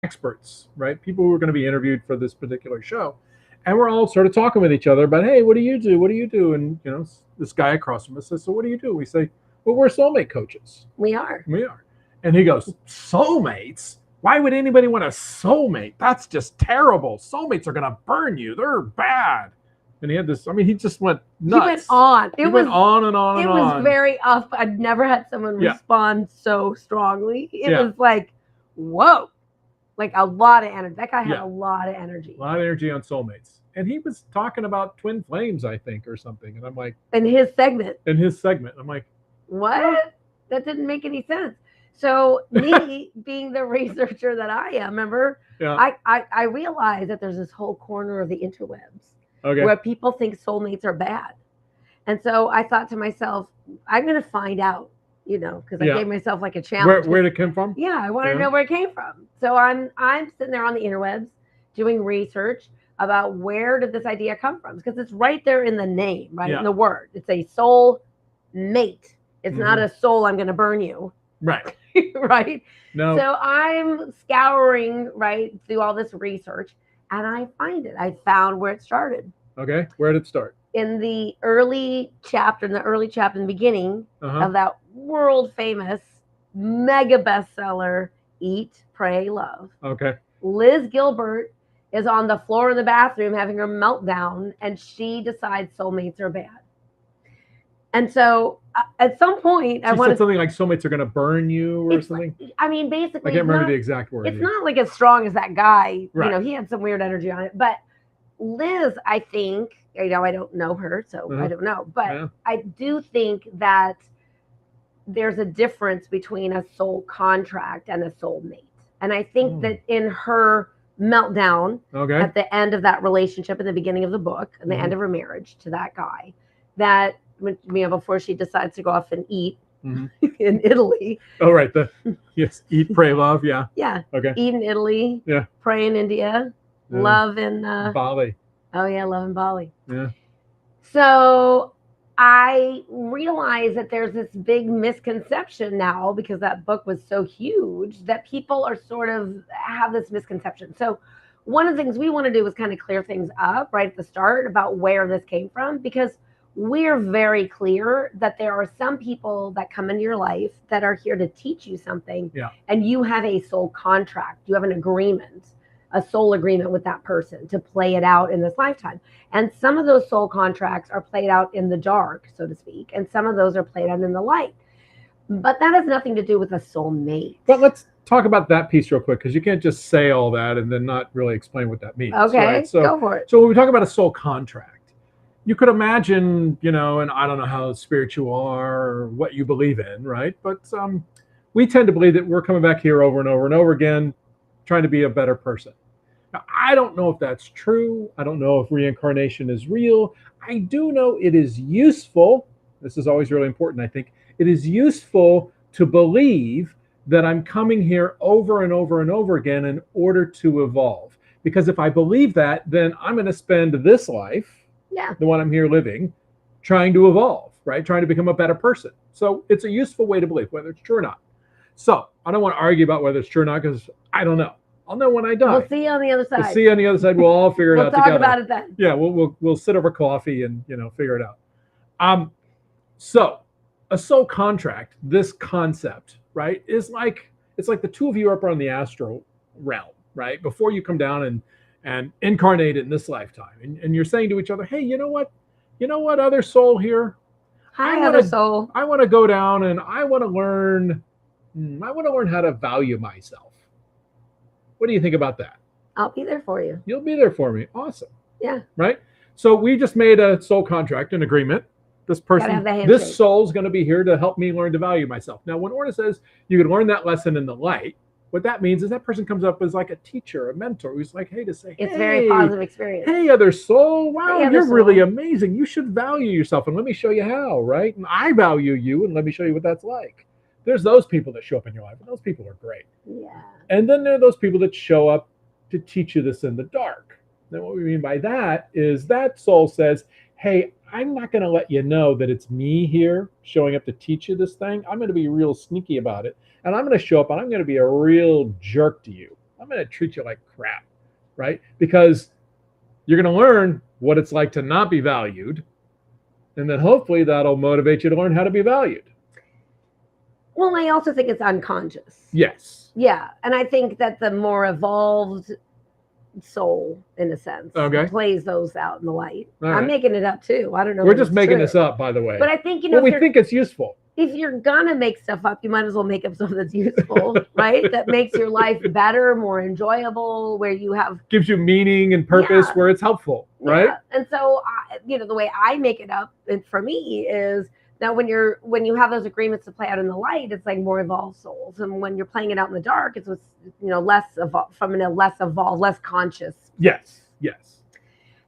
experts, right? People who were going to be interviewed for this particular show. And we're all sort of talking with each other about, hey, what do you do? What do you do? And, this guy across from us says, so what do you do? We say, well, we're soulmate coaches. We are. We are. And he goes, soulmates? Why would anybody want a soulmate? That's just terrible. Soulmates are going to burn you. They're bad. And he had this, he just went nuts. He went on. He went on and on and on. It was very off. I'd never had someone respond so strongly. It was like, whoa. Like a lot of energy. That guy had a lot of energy. A lot of energy on soulmates. And he was talking about twin flames, I think, or something. And I'm like... In his segment. I'm like... What? That didn't make any sense. So me being the researcher that I am, remember, I realized that there's this whole corner of the interwebs where people think soulmates are bad. And so I thought to myself, I'm going to find out, because I gave myself like a challenge. Where did it come from? Yeah, I want to know where it came from. So I'm sitting there on the interwebs doing research about where did this idea come from? Because it's right there in the name, right? In the word. It's a soul mate. It's not a soul, I'm going to burn you. Right. Right? No. So I'm scouring, right, through all this research, and I find it. I found where it started. Okay. Where did it start? In the early chapter, in the beginning of that world famous mega bestseller, Eat, Pray, Love. Okay. Liz Gilbert is on the floor in the bathroom having her meltdown, and she decides soulmates are bad. And so at some point, she said something like soulmates are going to burn you or something. Basically, I can't remember the exact word. It's not like as strong as that guy. Right. He had some weird energy on it. But Liz, I think, I don't know her, so I don't know. But I do think that there's a difference between a soul contract and a soulmate. And I think that in her meltdown at the end of that relationship, in the beginning of the book, and the end of her marriage to that guy, that before she decides to go off and eat in Italy. Oh, right. Yes. Eat, pray, love. Yeah. Yeah. Okay. Eat in Italy. Yeah. Pray in India. Love in Bali. Oh, yeah. Love in Bali. Yeah. So I realize that there's this big misconception now, because that book was so huge, that people are sort of have this misconception. So one of the things we want to do is kind of clear things up right at the start about where this came from, because we're very clear that there are some people that come into your life that are here to teach you something. Yeah. And you have a soul contract. You have an agreement, a soul agreement with that person to play it out in this lifetime. And some of those soul contracts are played out in the dark, so to speak. And some of those are played out in the light. But that has nothing to do with a soulmate. But let's talk about that piece real quick, because you can't just say all that and then not really explain what that means. Okay, right? So, go for it. So when we talk about a soul contract, you could imagine, and I don't know how spiritual you are or what you believe in, right? But we tend to believe that we're coming back here over and over and over again, trying to be a better person. Now, I don't know if that's true. I don't know if reincarnation is real. I do know it is useful. This is always really important, I think. It is useful to believe that I'm coming here over and over and over again in order to evolve. Because if I believe that, then I'm going to spend this life, the one I'm here living, trying to evolve, right? Trying to become a better person. So it's a useful way to believe, whether it's true or not. So I don't want to argue about whether it's true or not, because I don't know. I'll know when I die. We'll see you on the other side. We'll see you on the other side. We'll all figure it out together. We'll talk about it then. Yeah, we'll sit over coffee and figure it out. So a soul contract, this concept, right, is like, it's like the two of you are up on the astral realm, right? Before you come down and incarnate in this lifetime. And you're saying to each other, hey, you know what, other soul here? Hi, other soul. I want to go down and I want to learn how to value myself. What do you think about that? I'll be there for you. You'll be there for me. Awesome. Yeah. Right? So we just made a soul contract, an agreement. This person, this soul's going to be here to help me learn to value myself. Now, when Orna says you can learn that lesson in the light, what that means is that person comes up as like a teacher, a mentor, who's like, hey, to say, it's very positive experience. Hey, other soul. Wow, you're really amazing. You should value yourself, and let me show you how, right? And I value you, and let me show you what that's like. There's those people that show up in your life, and those people are great. Yeah. And then there are those people that show up to teach you this in the dark. Now, what we mean by that is that soul says, hey, I'm not going to let you know that it's me here showing up to teach you this thing. I'm going to be real sneaky about it. And I'm going to show up and I'm going to be a real jerk to you. I'm going to treat you like crap, right? Because you're going to learn what it's like to not be valued. And then hopefully that'll motivate you to learn how to be valued. Well, I also think it's unconscious. Yes. Yeah. And I think that the more evolved soul, in a sense, plays those out in the light. Right. I'm making it up too. I don't know. We're just making this up, by the way. But I think, you know, we think it's useful. If you're gonna make stuff up, you might as well make up something that's useful, right? That makes your life better, more enjoyable, where you have gives you meaning and purpose, where it's helpful, right? Yeah. And so, you know, the way I make it up, and for me, is that when you have those agreements to play out in the light, it's like more evolved souls, and when you're playing it out in the dark, it's with, you know, less evolved, from a less evolved, less conscious. Yes.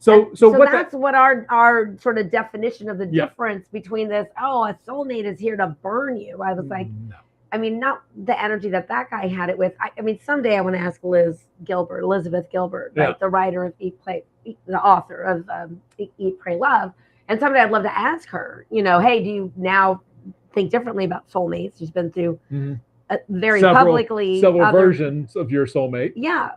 So that's what our sort of definition of the difference between this. Oh, a soulmate is here to burn you. I was like, no. I mean, not the energy that guy had it with. I mean, someday I want to ask Elizabeth Gilbert, right, the writer of the author of Eat, Pray, Love, and someday I'd love to ask her, you know, hey, do you now think differently about soulmates? She's been through. Several versions of your soulmate. Yeah.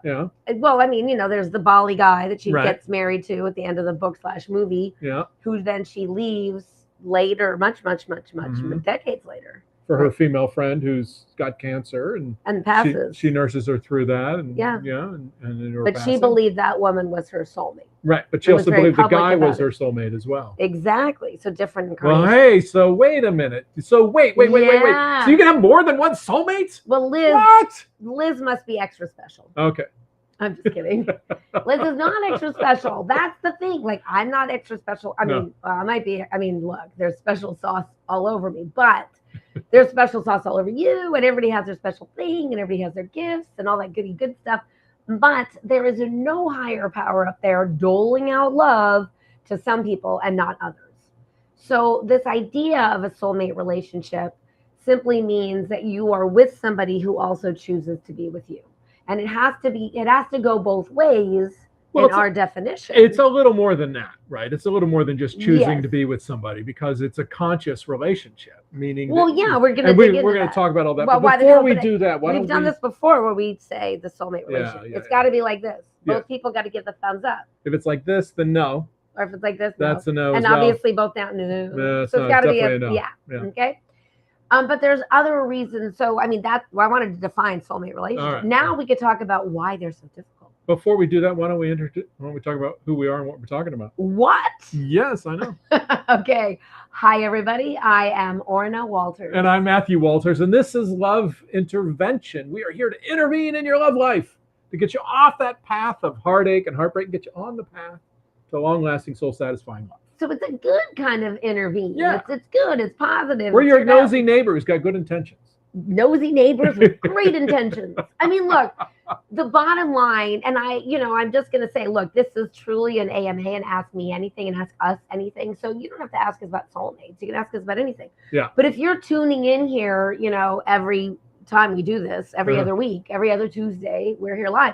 Well, I mean, you know, there's the Bali guy that she gets married to at the end of the book / movie. Yeah. Who then she leaves later, much, decades later. For her female friend who's got cancer and passes. She nurses her through that and in but passing. She believed that woman was her soulmate. Right, but she also believed the guy was her soulmate as well. Exactly. So different incarnations. Well, hey, so wait a minute. So wait. So you can have more than one soulmate? Well, Liz must be extra special. Okay. I'm just kidding. Liz is not extra special. That's the thing. Like, I'm not extra special. I mean, I might be. I mean, look, there's special sauce all over me, but there's special sauce all over you, and everybody has their special thing, and everybody has their gifts and all that goody good stuff. But there is no higher power up there doling out love to some people and not others. So this idea of a soulmate relationship simply means that you are with somebody who also chooses to be with you. And it has to go both ways in our definition. It's a little more than that, right? It's a little more than just choosing to be with somebody, because it's a conscious relationship, meaning we're going to talk about all that. Well, but before we do that, we've done this before where we say the soulmate relationship. It's got to be like this. Both people got to give the thumbs up. If it's like this, then no. Or if it's like this, that's a no. And obviously both down, no. So it's got to be a no. Yeah. Okay. But there's other reasons. So, I mean, I wanted to define soulmate relationship. Right. Now we could talk about why they're so difficult. Before we do that, why don't we talk about who we are and what we're talking about? What? Yes, I know. Okay. Hi, everybody. I am Orna Walters. And I'm Matthew Walters. And this is Love Intervention. We are here to intervene in your love life, to get you off that path of heartache and heartbreak, and get you on the path to long-lasting, soul-satisfying love. So it's a good kind of intervene. Yeah. It's good. It's positive. We're your nosy neighbor who's got good intentions. Nosy neighbors with great intentions. I mean, look, the bottom line, and I'm just going to say, look, this is truly an AMA, and ask me anything and ask us anything. So you don't have to ask us about soulmates. You can ask us about anything. Yeah. But if you're tuning in here, every time we do this, every other week, every other Tuesday, we're here live.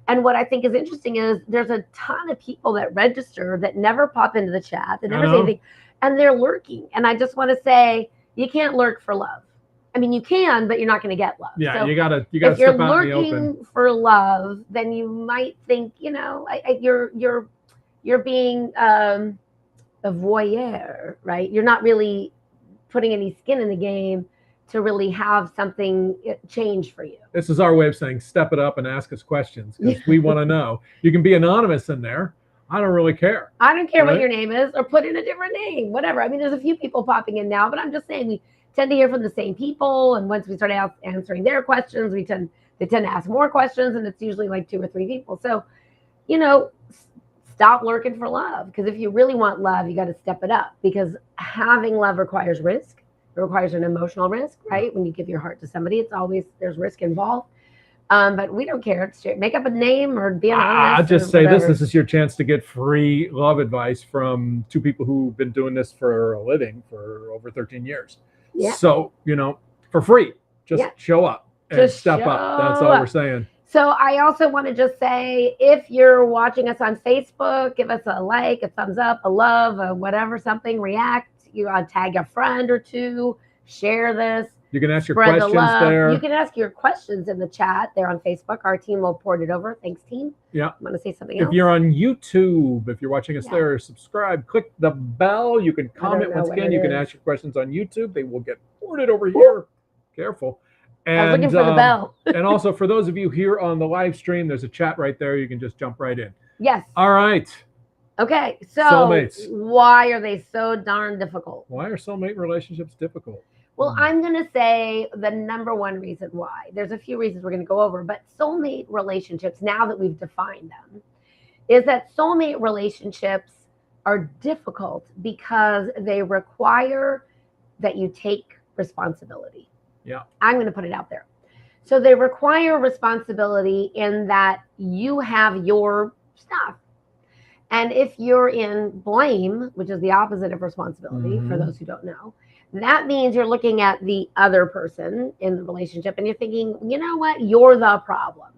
And what I think is interesting is there's a ton of people that register that never pop into the chat, that never say anything, and they're lurking. And I just want to say, you can't lurk for love. I mean, you can, but you're not going to get love. Yeah, so you gotta if step you're out in the open. Lurking for love, then you might think, you're being a voyeur, right? You're not really putting any skin in the game to really have something change for you. This is our way of saying step it up and ask us questions, because we want to know. You can be anonymous in there. I don't really care. I don't care what your name is, or put in a different name, whatever. I mean, there's a few people popping in now, but I'm just saying we tend to hear from the same people. And once we start answering their questions, they tend to ask more questions, and it's usually like 2 or 3 people. So, stop lurking for love, because if you really want love, you got to step it up, because having love requires risk. It requires an emotional risk, right? When you give your heart to somebody, there's risk involved. But we don't care. Make up a name or be anonymous. I'll just say this is your chance to get free love advice from 2 people who've been doing this for a living for over 13 years. Yeah. So, for free, just show up and step up. That's all we're saying. So I also want to just say, if you're watching us on Facebook, give us a like, a thumbs up, a love, a whatever, something, react. You tag a friend or 2, share this. You can ask your Spread the questions love. there. You can ask your questions in the chat there on Facebook. Our team will port it over. Thanks, team. Yeah. I'm going to say something else. If you're on YouTube, if you're watching us there, subscribe, click the bell. You can comment. Once again, you can ask your questions on YouTube. They will get ported over here. Careful. And, I was looking for the bell. And also, for those of you here on the live stream, there's a chat right there. You can just jump right in. Yes. All right. Okay. So soulmates. Why are they so darn difficult? Why are soulmate relationships difficult? Well, I'm going to say the number one reason why. There's a few reasons we're going to go over, but soulmate relationships, now that we've defined them, is that soulmate relationships are difficult because they require that you take responsibility. Yeah. I'm going to put it out there. So they require responsibility in that you have your stuff. And if you're in blame, which is the opposite of responsibility, for those who don't know, that means you're looking at the other person in the relationship and you're thinking, you know what, you're the problem.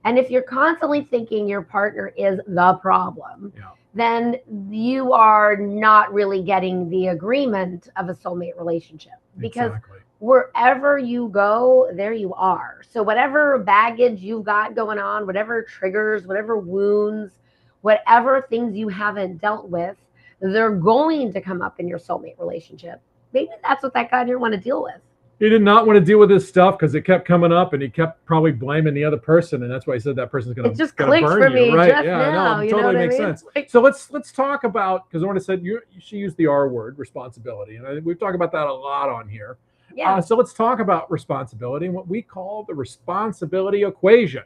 And if you're constantly thinking your partner is the problem, then you are not really getting the agreement of a soulmate relationship. Because wherever you go, there you are. So whatever baggage you've got going on, whatever triggers, whatever wounds, whatever things you haven't dealt with, they're going to come up in your soulmate relationship. Maybe that's what that guy didn't want to deal with. He did not want to deal with this stuff because it kept coming up, and he kept probably blaming the other person, and that's why he said that person's going to burn you. It just clicked for me, right? Just yeah, now, no, totally makes sense. Like, so let's talk about, because Orna said she used the R word, responsibility, and we've talked about that a lot on here. Yeah. So let's talk about responsibility and what we call the responsibility equation.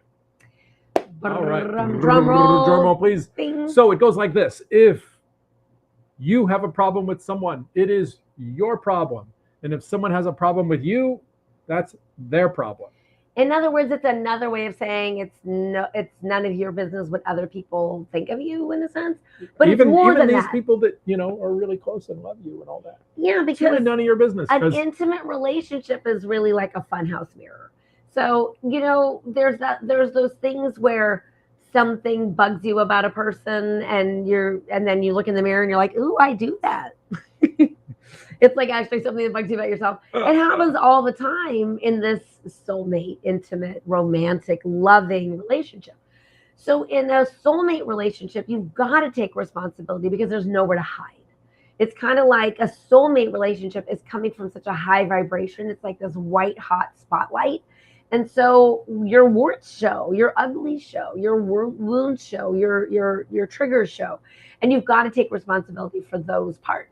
All right, drum roll, please. Bing. So it goes like this: if you have a problem with someone, it is your problem. And if someone has a problem with you, that's their problem. In other words, it's another way of saying it's none of your business what other people think of you, in a sense. But even, it's more than these that. people that are really close and love you and all that. Yeah, because it's really none of your business. An intimate relationship is really like a funhouse mirror. So there's those things where something bugs you about a person, and then you look in the mirror and you're like, ooh, I do that. It's like actually something that bugs you about yourself. It happens all the time in this soulmate, intimate, romantic, loving relationship. So in a soulmate relationship, you've got to take responsibility because there's nowhere to hide. It's kind of like a soulmate relationship is coming from such a high vibration. It's like this white hot spotlight. And so your warts show, your ugly show, your wounds show, your triggers show. And you've got to take responsibility for those parts.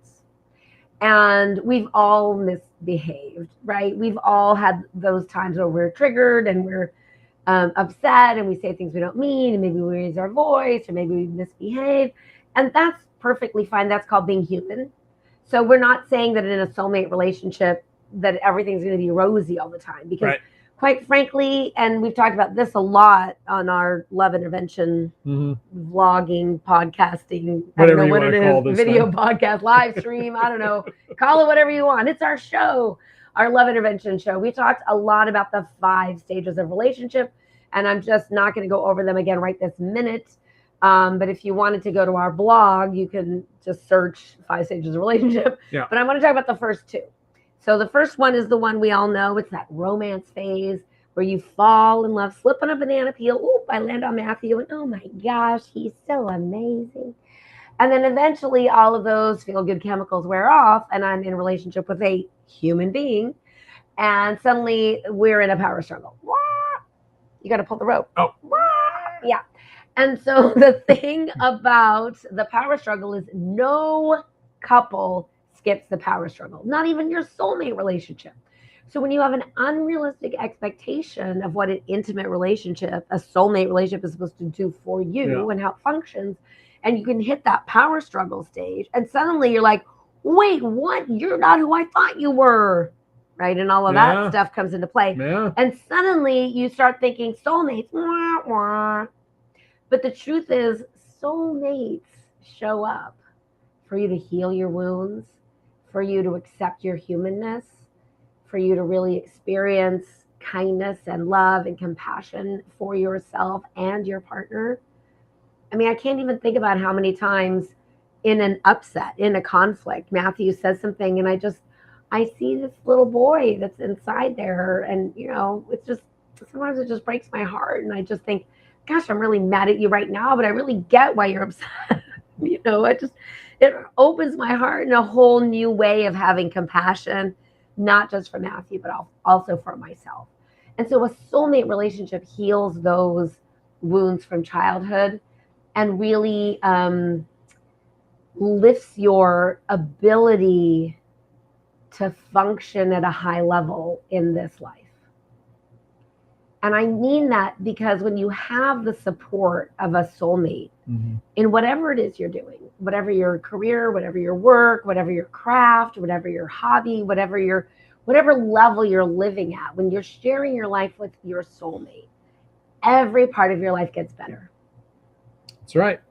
And we've all misbehaved, right? We've all had those times where we're triggered and we're upset and we say things we don't mean, and maybe we raise our voice, or maybe we misbehave. And that's perfectly fine. That's called being human. So we're not saying that in a soulmate relationship that everything's going to be rosy all the time, because quite frankly, and we've talked about this a lot on our Love Intervention vlogging, podcasting, I don't know what it is, video podcast, live stream, I don't know, call it whatever you want. It's our show, our Love Intervention show. We talked a lot about the 5 stages of relationship, and I'm just not going to go over them again right this minute. But if you wanted to go to our blog, you can just search 5 stages of relationship. Yeah. But I want to talk about the first 2. So the first one is the one we all know. It's that romance phase where you fall in love, slip on a banana peel. Oop, I land on Matthew, and oh my gosh, he's so amazing. And then eventually all of those feel-good chemicals wear off, and I'm in a relationship with a human being, and suddenly we're in a power struggle. You got to pull the rope. Oh. Yeah. And so the thing about the power struggle is no couple skips the power struggle, not even your soulmate relationship. So when you have an unrealistic expectation of what an intimate relationship, a soulmate relationship is supposed to do for you and how it functions, and you can hit that power struggle stage, and suddenly you're like, wait, what? You're not who I thought you were, right? And all of that stuff comes into play. Yeah. And suddenly you start thinking soulmates, wah, wah. But the truth is soulmates show up for you to heal your wounds, for you to accept your humanness, for you to really experience kindness and love and compassion for yourself and your partner. I mean, I can't even think about how many times in an upset, in a conflict, Matthew says something and I I see this little boy that's inside there, and it's just sometimes it just breaks my heart, and I just think, gosh, I'm really mad at you right now, but I really get why you're upset. It opens my heart in a whole new way of having compassion, not just for Matthew, but also for myself. And so a soulmate relationship heals those wounds from childhood and really lifts your ability to function at a high level in this life. And I mean that because when you have the support of a soulmate in whatever it is you're doing, whatever your career, whatever your work, whatever your craft, whatever your hobby, whatever level you're living at, when you're sharing your life with your soulmate, every part of your life gets better. That's right.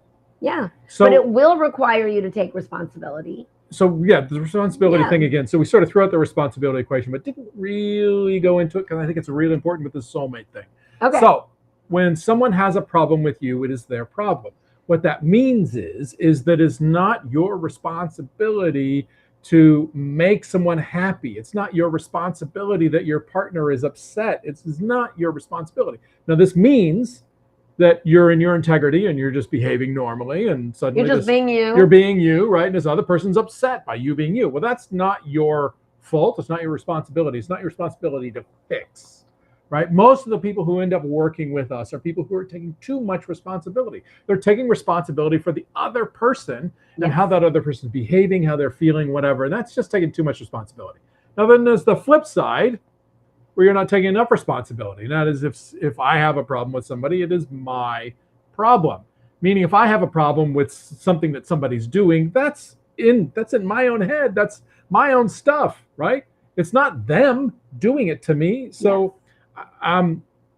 Yeah. But it will require you to take responsibility. So yeah, the responsibility thing again. So we sort of threw out the responsibility equation, but didn't really go into it because I think it's really important with the soulmate thing. Okay. So when someone has a problem with you, it is their problem. What that means is that it's not your responsibility to make someone happy. It's not your responsibility that your partner is upset. It's not your responsibility. Now this means that you're in your integrity and you're just behaving normally, and suddenly you're just being you. You're being you, right? And this other person's upset by you being you. Well, that's not your fault. It's not your responsibility. It's not your responsibility to fix, right? Most of the people who end up working with us are people who are taking too much responsibility. They're taking responsibility for the other person and how that other person's behaving, how they're feeling, whatever. And that's just taking too much responsibility. Now, then there's the flip side, where you're not taking enough responsibility. And that is if I have a problem with somebody, it is my problem. Meaning if I have a problem with something that somebody's doing, that's in my own head. That's my own stuff, right? It's not them doing it to me. So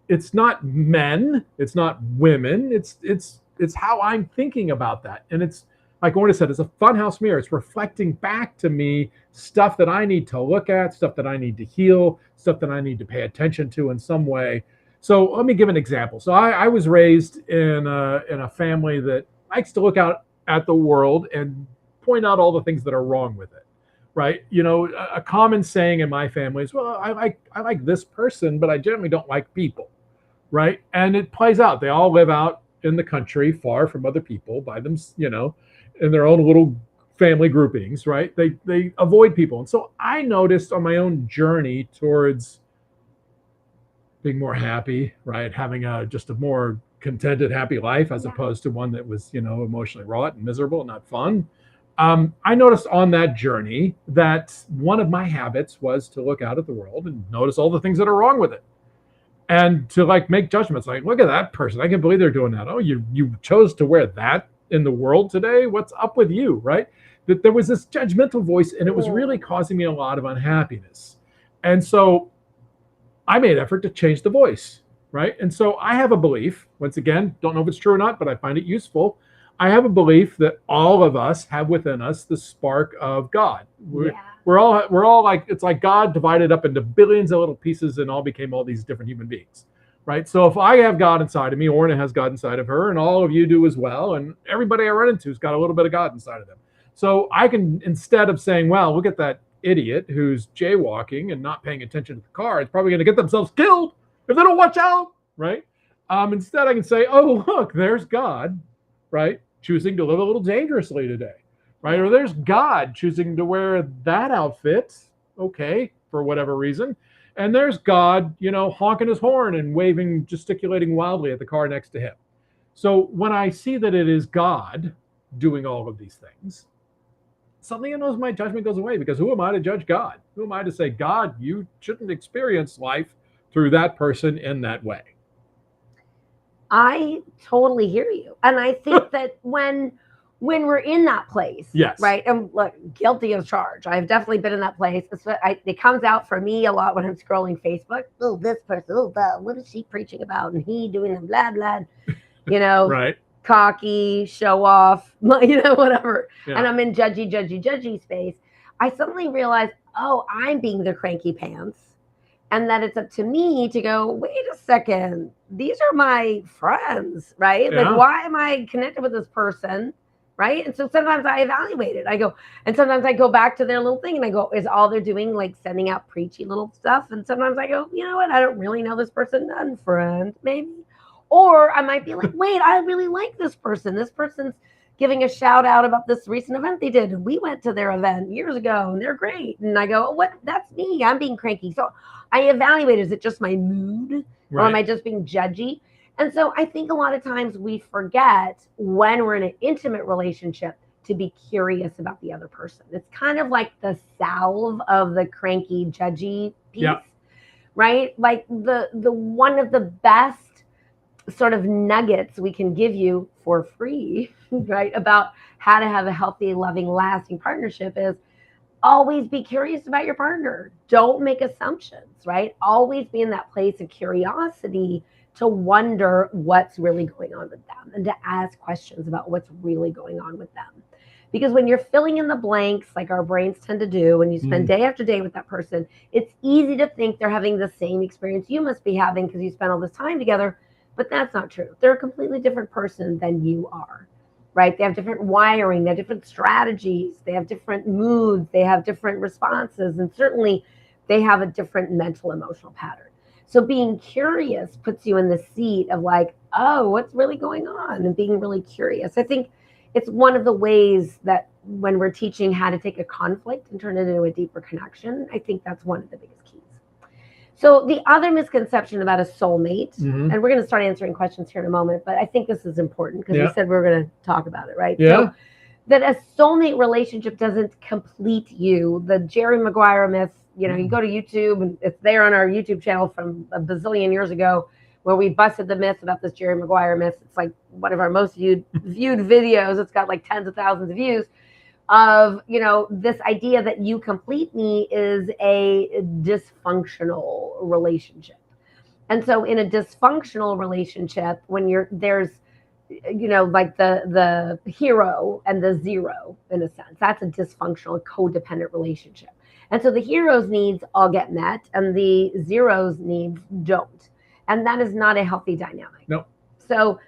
it's not men, it's not women, it's how I'm thinking about that. And it's like Orna said, it's a funhouse mirror. It's reflecting back to me stuff that I need to look at, stuff that I need to heal, stuff that I need to pay attention to in some way. So let me give an example. So I was raised in a family that likes to look out at the world and point out all the things that are wrong with it, right? A common saying in my family is, well, I like this person, but I generally don't like people, right? And it plays out. They all live out in the country, far from other people, by them, in their own little family groupings, right? They avoid people. And so I noticed on my own journey towards being more happy, right? Having just a more contented, happy life as opposed to one that was, emotionally wrought and miserable and not fun. I noticed on that journey that one of my habits was to look out at the world and notice all the things that are wrong with it. And to make judgments, like, look at that person. I can't believe they're doing that. Oh, you chose to wear that in the world today. What's up with you, right? That there was this judgmental voice, and it was really causing me a lot of unhappiness. And so I made effort to change the voice, right? And so I have a belief, once again, don't know if it's true or not, but I find it useful. I have a belief that all of us have within us the spark of God. We're all like, it's like God divided up into billions of little pieces and all became all these different human beings, right? So if I have God inside of me, Orna has God inside of her, and all of you do as well, and everybody I run into has got a little bit of God inside of them. So I can, instead of saying, well, look at that idiot who's jaywalking and not paying attention to the car, it's probably going to get themselves killed if they don't watch out, right? Instead I can say, oh, look, there's God, right? Choosing to live a little dangerously today, right? Or there's God choosing to wear that outfit, okay, for whatever reason. And there's God, honking his horn and waving, gesticulating wildly at the car next to him. So when I see that it is God doing all of these things, suddenly my judgment goes away, because who am I to judge God? Who am I to say, God, you shouldn't experience life through that person in that way? I totally hear you. And I think that when we're in that place, right? And look, guilty as charged. I've definitely been in that place. It comes out for me a lot when I'm scrolling Facebook. Oh, this person, oh, blah, what is she preaching about? And he doing the blah, blah, right. Cocky, show off, whatever. Yeah. And I'm in judgy space. I suddenly realized, oh, I'm being the cranky pants. And that it's up to me to go, wait a second, these are my friends, right? Yeah. Like, why am I connected with this person right? And so sometimes I evaluate it. I go, and sometimes I go back to their little thing and I go, is all they're doing like sending out preachy little stuff? And sometimes I go, you know what? I don't really know this person. Unfriend, maybe. Or I might be like, wait, I really like this person. This person's giving a shout out about this recent event they did. And we went to their event years ago and they're great. And I go, what? That's me. I'm being cranky. So I evaluate, is it just my mood? Right. Or am I just being judgy? And so I think a lot of times we forget when we're in an intimate relationship to be curious about the other person. It's kind of like the salve of the cranky, judgy piece, right? Like the one of the best sort of nuggets we can give you for free, right, about how to have a healthy, loving, lasting partnership is always be curious about your partner. Don't make assumptions, right? Always be in that place of curiosity to wonder what's really going on with them and to ask questions about what's really going on with them. Because when you're filling in the blanks, like our brains tend to do, when you spend day after day with that person, it's easy to think they're having the same experience you must be having because you spent all this time together, but that's not true. They're a completely different person than you are, right? They have different wiring, they have different strategies, they have different moods, they have different responses, and certainly they have a different mental, emotional pattern. So being curious puts you in the seat of like, oh, what's really going on? And being really curious. I think it's one of the ways that when we're teaching how to take a conflict and turn it into a deeper connection, I think that's one of the biggest keys. So the other misconception about a soulmate, and we're going to start answering questions here in a moment, but I think this is important because we said we were going to talk about it, right? Yeah. So that a soulmate relationship doesn't complete you. The Jerry Maguire myth, you know, you go to YouTube and it's there on our YouTube channel from a bazillion years ago where we busted the myth about this Jerry Maguire myth. It's like one of our most viewed videos. It's got like tens of thousands of views of, you know, this idea that you complete me is a dysfunctional relationship. And so in a dysfunctional relationship, when there's, you know, like the hero and the zero in a sense, that's a dysfunctional codependent relationship. And so the hero's needs all get met and the zero's needs don't. And that is not a healthy dynamic. No. So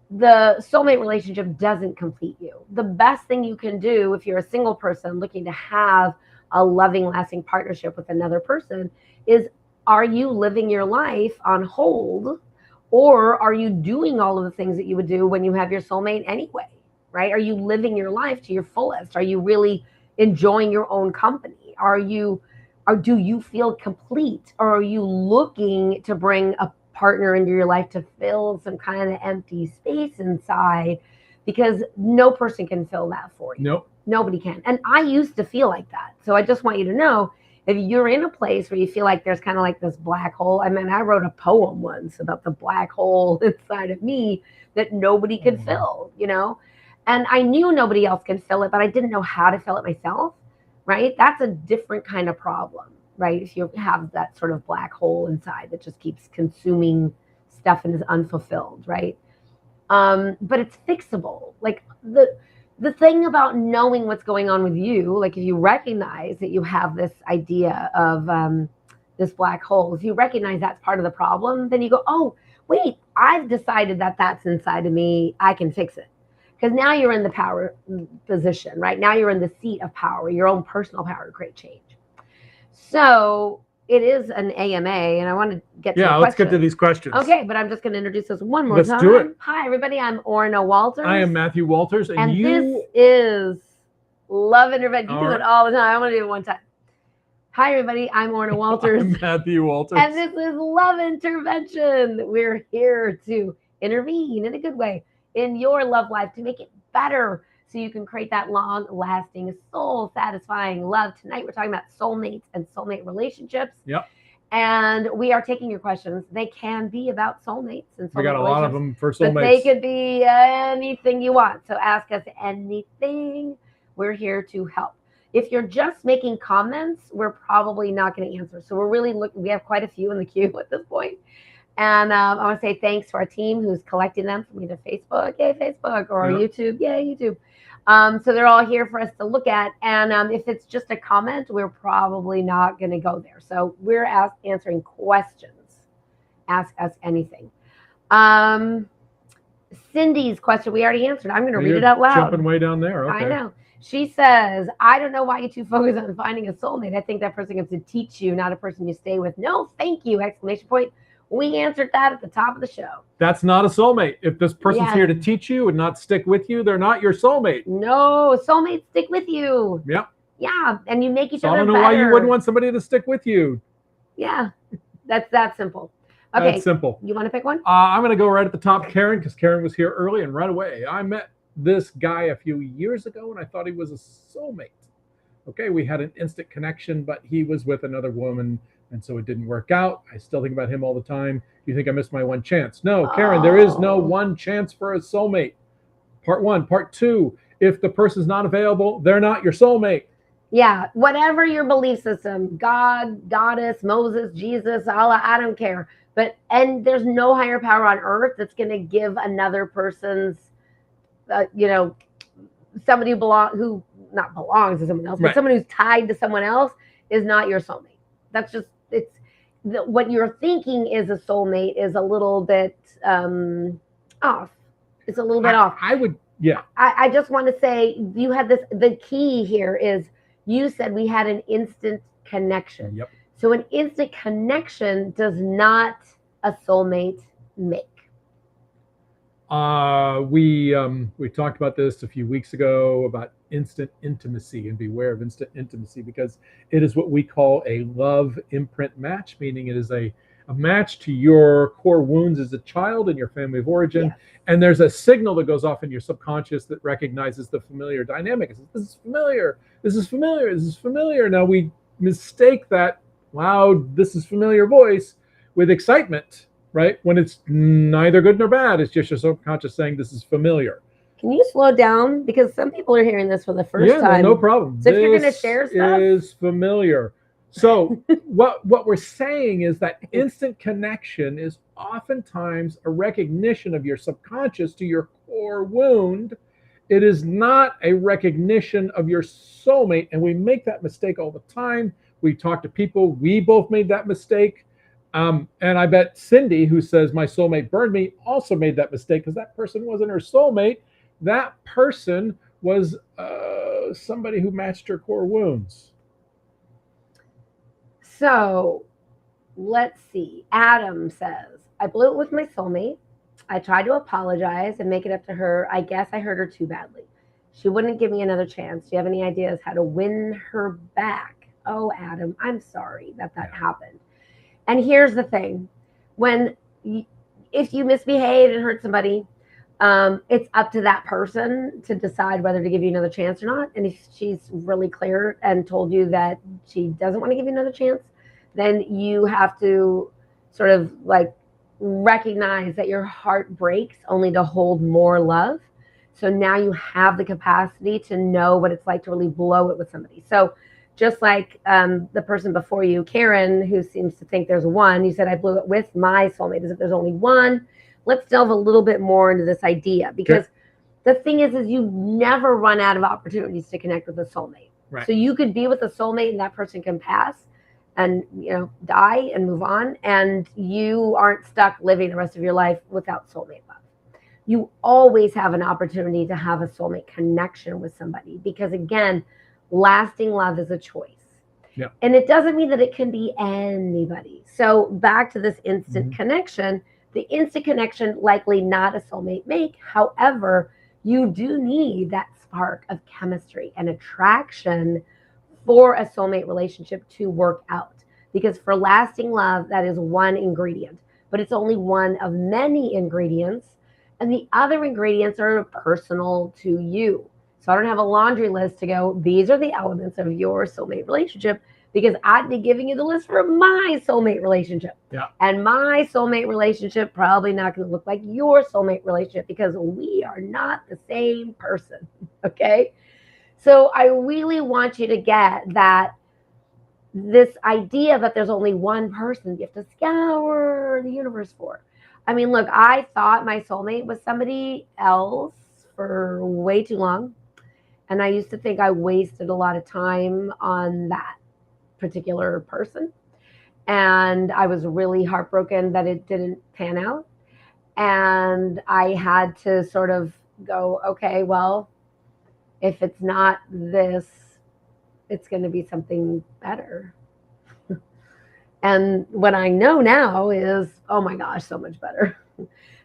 the soulmate relationship doesn't complete you. The best thing you can do if you're a single person looking to have a loving, lasting partnership with another person is, are you living your life on hold, or are you doing all of the things that you would do when you have your soulmate anyway, right? Are you living your life to your fullest? Are you really enjoying your own company? Do you feel complete, or are you looking to bring a partner into your life to fill some kind of empty space inside? Because no person can fill that for you. Nope. Nobody can. And I used to feel like that. So I just want you to know, if you're in a place where you feel like there's kind of like this black hole, I mean, I wrote a poem once about the black hole inside of me that nobody could fill, you know? And I knew nobody else could fill it, but I didn't know how to fill it myself, right? That's a different kind of problem, right? If you have that sort of black hole inside that just keeps consuming stuff and is unfulfilled, right? But it's fixable. Like the thing about knowing what's going on with you, like if you recognize that you have this idea of this black hole, if you recognize that's part of the problem, then you go, oh, wait, I've decided that that's inside of me. I can fix it. Because now you're in the power position, right? Now you're in the seat of power, your own personal power to create change. So it is an AMA, and I want to get to the let's get to these questions. Okay, but I'm just going to introduce us one more time. Let's do it. Hi, everybody. I'm Orna Walters. I am Matthew Walters, and this is Love Intervention. You do it all the time. I want to do it one time. Hi, everybody. I'm Orna Walters. I'm Matthew Walters. And this is Love Intervention. We're here to intervene in a good way in your love life to make it better so you can create that long-lasting, soul-satisfying love. Tonight, we're talking about soulmates and soulmate relationships. Yep. And we are taking your questions. They can be about soulmates and soulmate. We got a lot of them for soulmates. But they could be anything you want. So ask us anything. We're here to help. If you're just making comments, we're probably not going to answer. So we're really looking. We have quite a few in the queue at this point. And I want to say thanks to our team who's collecting them from either Facebook, yay Facebook, or YouTube, yay YouTube. So they're all here for us to look at. And if it's just a comment, we're probably not going to go there. So we're answering questions. Ask us anything. Cindy's question we already answered. I'm going to read it out loud. Jumping way down there. Okay. I know. She says, I don't know why you two focus on finding a soulmate. I think that person comes to teach you, not a person you stay with. No, thank you! Exclamation point. We answered that at the top of the show. That's not a soulmate. If this person's here to teach you and not stick with you, they're not your soulmate. No, soulmates stick with you. Yep. Yeah, and you make each other better. I don't know better. why you wouldn't want somebody to stick with you. Yeah, that's that simple. Okay, that's simple. You want to pick one? I'm going to go right at the top, Karen, because Karen was here early, and right away, I met this guy a few years ago, and I thought he was a soulmate. Okay, we had an instant connection, but he was with another woman, and so it didn't work out. I still think about him all the time. Do you think I missed my one chance? No, Karen, there is no one chance for a soulmate. Part one. Part two, if the person's not available, they're not your soulmate. Yeah, whatever your belief system, God, Goddess, Moses, Jesus, Allah, I don't care. And there's no higher power on earth that's going to give another person's, somebody who not belongs to someone else, but someone who's tied to someone else is not your soulmate. That's just, what you're thinking is a soulmate is a little bit off. It's a little bit off. I just want to say you had this, the key here is you said we had an instant connection. Yep. So an instant connection does not a soulmate make. We talked about this a few weeks ago about instant intimacy, and beware of instant intimacy, because it is what we call a love imprint match, meaning it is a match to your core wounds as a child and your family of origin. Yes. And there's a signal that goes off in your subconscious that recognizes the familiar dynamic. It says, this is familiar, this is familiar, this is familiar. Now we mistake that loud, this is familiar voice with excitement, right? When it's neither good nor bad. It's just your subconscious saying this is familiar. Can you slow down? Because some people are hearing this for the first time. No problem. So if you're going to share stuff. This is familiar. So what we're saying is that instant connection is oftentimes a recognition of your subconscious to your core wound. It is not a recognition of your soulmate. And we make that mistake all the time. We talk to people. We both made that mistake. And I bet Cindy, who says my soulmate burned me, also made that mistake because that person wasn't her soulmate. That person was somebody who matched her core wounds. So let's see. Adam says, I blew it with my soulmate. I tried to apologize and make it up to her. I guess I hurt her too badly. She wouldn't give me another chance. Do you have any ideas how to win her back? Oh, Adam, I'm sorry that happened. And here's the thing. If you misbehave and hurt somebody, it's up to that person to decide whether to give you another chance or not. And if she's really clear and told you that she doesn't want to give you another chance, then you have to sort of like recognize that your heart breaks only to hold more love. So now you have the capacity to know what it's like to really blow it with somebody. So just like the person before you, Karen, who seems to think there's one, you said, I blew it with my soulmate, as if there's only one. Let's delve a little bit more into this idea, because the thing is you never run out of opportunities to connect with a soulmate. Right. So you could be with a soulmate and that person can pass and, die and move on. And you aren't stuck living the rest of your life without soulmate love. You always have an opportunity to have a soulmate connection with somebody, because again, lasting love is a choice. Yeah. And it doesn't mean that it can be anybody. So back to this instant connection, the instant connection likely not a soulmate make. However, you do need that spark of chemistry and attraction for a soulmate relationship to work out. Because for lasting love, that is one ingredient, but it's only one of many ingredients. And the other ingredients are personal to you. So I don't have a laundry list to go, these are the elements of your soulmate relationship, because I'd be giving you the list for my soulmate relationship. Yeah. And my soulmate relationship probably not going to look like your soulmate relationship, because we are not the same person. Okay. So I really want you to get that this idea that there's only one person you have to scour the universe for. I mean, look, I thought my soulmate was somebody else for way too long. And I used to think I wasted a lot of time on that particular person. And I was really heartbroken that it didn't pan out. And I had to sort of go, okay, well, if it's not this, it's going to be something better. And what I know now is, oh my gosh, so much better.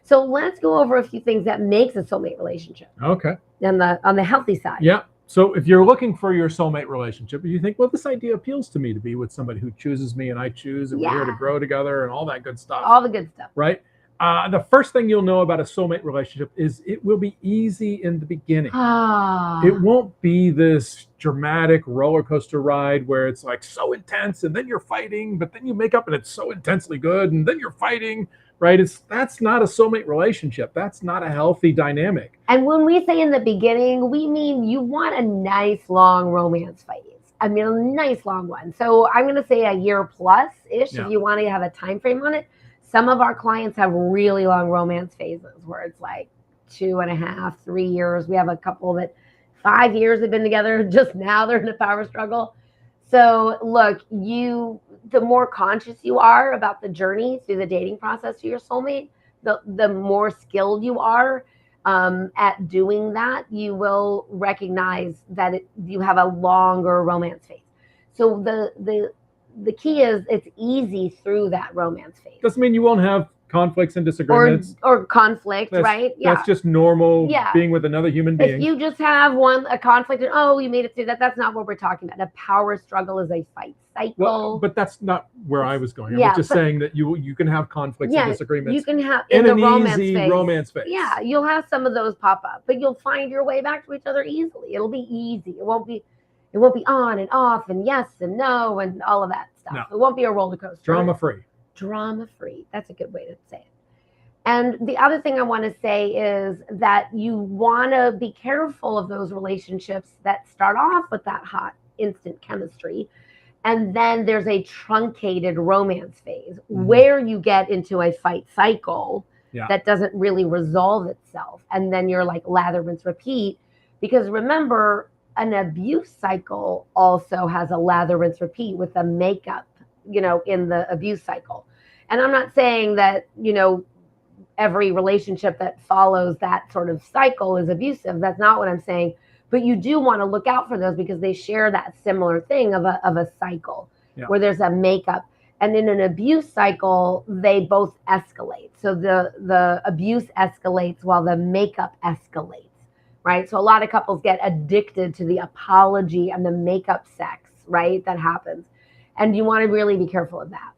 So let's go over a few things that makes a soulmate relationship. Okay. On the healthy side. Yeah. So if you're looking for your soulmate relationship, you think, well, this idea appeals to me to be with somebody who chooses me and I choose, and we're here to grow together and all that good stuff. All the good stuff. Right. The first thing you'll know about a soulmate relationship is it will be easy in the beginning. It won't be this dramatic roller coaster ride where it's like so intense and then you're fighting, but then you make up and it's so intensely good and then you're fighting, right? That's not a soulmate relationship. That's not a healthy dynamic. And when we say in the beginning, we mean you want a nice long romance phase. I mean, a nice long one. So I'm going to say a year plus-ish if you want to have a time frame on it. Some of our clients have really long romance phases where it's like 2.5, 3 years. We have a couple that 5 years have been together. Just now they're in a power struggle. So look, the more conscious you are about the journey through the dating process to your soulmate, the more skilled you are at doing that, you will recognize that you have a longer romance phase. So the key is it's easy through that romance phase. Doesn't mean you won't have conflicts and disagreements. Or conflict, right? Yeah. That's just normal being with another human being. If you just have a conflict and, you made it through that's not what we're talking about. A power struggle is a fight cycle. Well, but that's not where I was going. I was just saying that you can have conflicts and disagreements. You can have in the romance phase. Yeah, you'll have some of those pop up, but you'll find your way back to each other easily. It'll be easy. It won't be on and off and yes and no and all of that stuff. No. It won't be a roller coaster. Drama free. That's a good way to say it. And the other thing I want to say is that you want to be careful of those relationships that start off with that hot instant chemistry. And then there's a truncated romance phase where you get into a fight cycle that doesn't really resolve itself. And then you're like lather, rinse, repeat. Because remember, an abuse cycle also has a lather, rinse, repeat with a makeup, in the abuse cycle. And I'm not saying that, every relationship that follows that sort of cycle is abusive. That's not what I'm saying. But you do want to look out for those because they share that similar thing of a cycle where there's a makeup. And in an abuse cycle, they both escalate. So the abuse escalates while the makeup escalates. Right. So a lot of couples get addicted to the apology and the makeup sex, right? That happens. And you want to really be careful of that.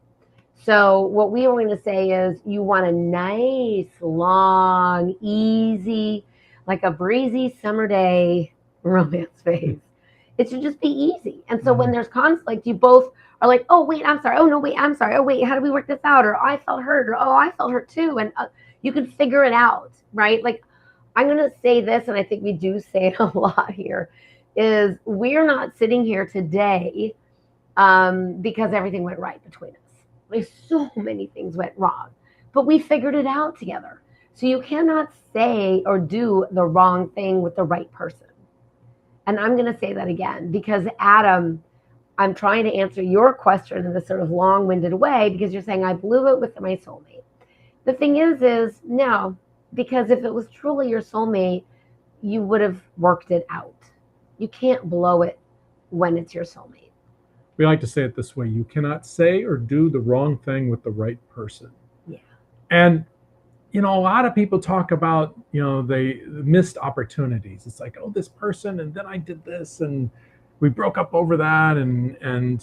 So what we are going to say is you want a nice, long, easy, like a breezy summer day romance phase. It should just be easy. And so when there's conflict, you both are like, oh, wait, I'm sorry. Oh, no, wait, I'm sorry. Oh, wait, how do we work this out? Or I felt hurt. Or, oh, I felt hurt too. And you can figure it out, right? Like, I'm going to say this, and I think we do say it a lot here, is we're not sitting here today because everything went right between us. Like so many things went wrong, but we figured it out together. So you cannot say or do the wrong thing with the right person. And I'm going to say that again because Adam, I'm trying to answer your question in this sort of long-winded way because you're saying I blew it with my soulmate. The thing is no. Because if it was truly your soulmate, you would have worked it out. You can't blow it when it's your soulmate. We like to say it this way. You cannot say or do the wrong thing with the right person. Yeah. And, a lot of people talk about, they missed opportunities. It's like, oh, this person, and then I did this, and we broke up over that, and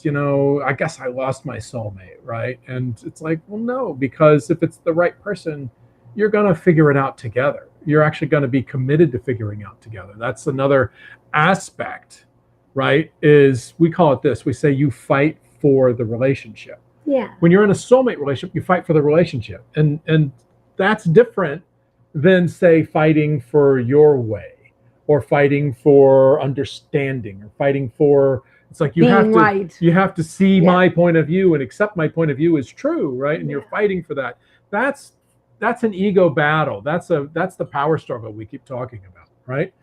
I guess I lost my soulmate, right? And it's like, well, no, because if it's the right person, you're going to figure it out together. You're actually going to be committed to figuring out together. That's another aspect, right? Is we call it this. We say you fight for the relationship. Yeah. When you're in a soulmate relationship, you fight for the relationship. And that's different than, say, fighting for your way or fighting for understanding or fighting for, it's like you have to see my point of view and accept my point of view is true, right? And you're fighting for that. That's an ego battle. That's the power struggle we keep talking about, right?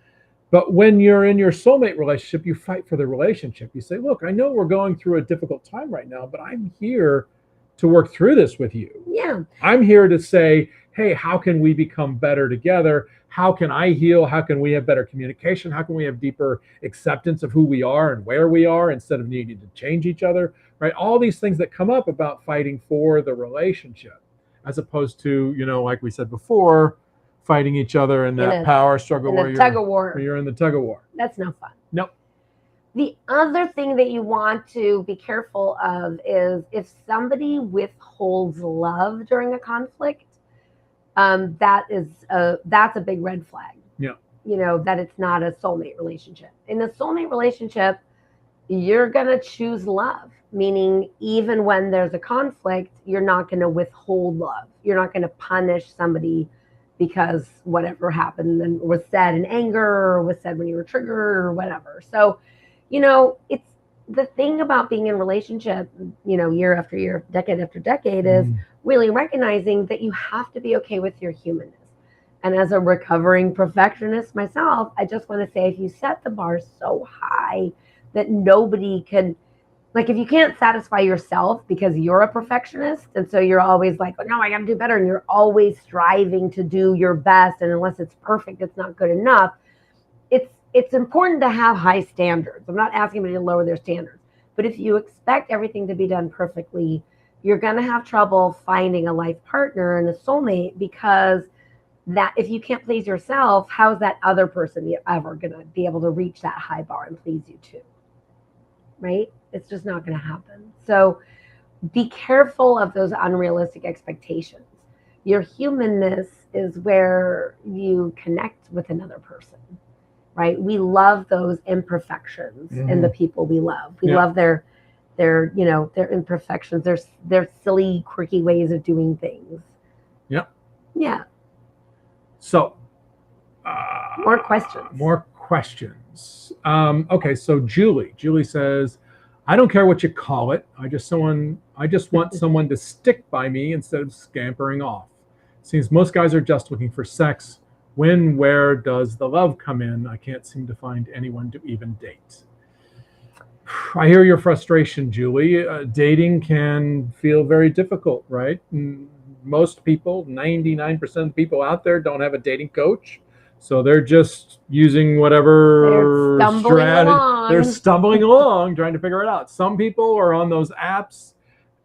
But when you're in your soulmate relationship, you fight for the relationship. You say, look, I know we're going through a difficult time right now, but I'm here to work through this with you. Yeah. I'm here to say, hey, how can we become better together? How can I heal? How can we have better communication? How can we have deeper acceptance of who we are and where we are instead of needing to change each other, right? All these things that come up about fighting for the relationship, as opposed to, like we said before, fighting each other in that power struggle where you're in the tug of war. That's no fun. Nope. The other thing that you want to be careful of is if somebody withholds love during a conflict, that's a big red flag. Yeah. That it's not a soulmate relationship. In a soulmate relationship, you're going to choose love, meaning even when there's a conflict, you're not going to withhold love. You're not going to punish somebody because whatever happened and was said in anger or was said when you were triggered or whatever. So, it's the thing about being in a relationship, year after year, decade after decade, is really recognizing that you have to be okay with your humanness. And as a recovering perfectionist myself, I just want to say, if you set the bar so high that nobody can, like, if you can't satisfy yourself because you're a perfectionist, and so you're always like, oh, no, I got to do better, and you're always striving to do your best, and unless it's perfect, it's not good enough. It's important to have high standards. I'm not asking anybody to lower their standards, but if you expect everything to be done perfectly, you're going to have trouble finding a life partner and a soulmate, because that if you can't please yourself, how's that other person ever going to be able to reach that high bar and please you too? Right? It's just not going to happen. So be careful of those unrealistic expectations. Your humanness is where you connect with another person, right? We love those imperfections in the people we love. We love their imperfections, their silly, quirky ways of doing things. Yep. Yeah. So, more questions. Okay, so Julie says, I don't care what you call it. I just want someone to stick by me instead of scampering off. Seems most guys are just looking for sex. Where does the love come in? I can't seem to find anyone to even date. I hear your frustration, Julie. Dating can feel very difficult, right? Most people, 99% of the people out there, don't have a dating coach. So they're just using whatever strategy. They're stumbling along trying to figure it out. Some people are on those apps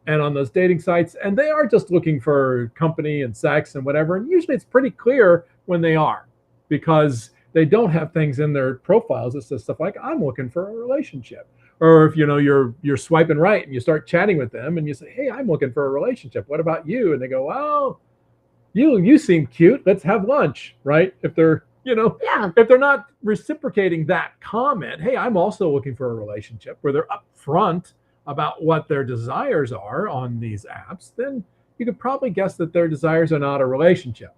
and on those dating sites, and they are just looking for company and sex and whatever. And usually it's pretty clear when they are, because they don't have things in their profiles that says stuff like, I'm looking for a relationship. Or if you're swiping right and you start chatting with them and you say, hey, I'm looking for a relationship. What about you? And they go, well, you seem cute. Let's have lunch, right? If they're, if they're not reciprocating that comment, hey, I'm also looking for a relationship, where they're upfront about what their desires are on these apps, then you could probably guess that their desires are not a relationship.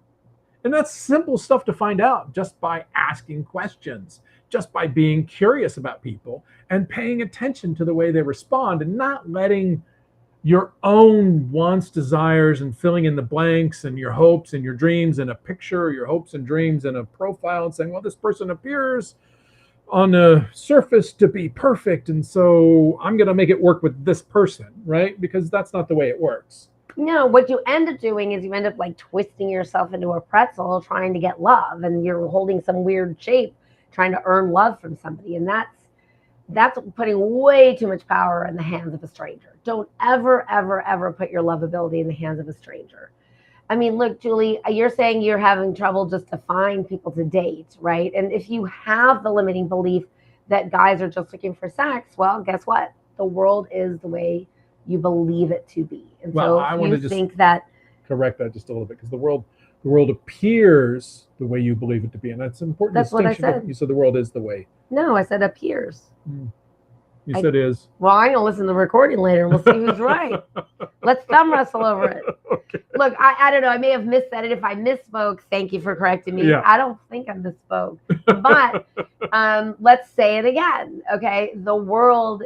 And that's simple stuff to find out just by asking questions, just by being curious about people and paying attention to the way they respond, and not letting your own wants, desires, and filling in the blanks and your hopes and your dreams in a picture, or your hopes and dreams in a profile, and saying, well, this person appears on the surface to be perfect, and so I'm going to make it work with this person, right? Because that's not the way it works. No, what you end up doing is you end up like twisting yourself into a pretzel trying to get love, and you're holding some weird shape trying to earn love from somebody. And that's putting way too much power in the hands of a stranger. Don't ever, ever, ever put your lovability in the hands of a stranger. I mean, look, Julie, you're saying you're having trouble just to find people to date, right? And if you have the limiting belief that guys are just looking for sex, well, guess what? The world is the way you believe it to be. And well, so I want to just think that correct that just a little bit, because the world appears the way you believe it to be, and that's an important distinction. That's what I said. You said the world is the way. No, I said appears. You said is. Well, I'm gonna listen to the recording later and we'll see who's right. Let's thumb wrestle over it. Okay. Look, I don't know. I may have missaid it. If I misspoke, thank you for correcting me. Yeah. I don't think I misspoke, but let's say it again. Okay, the world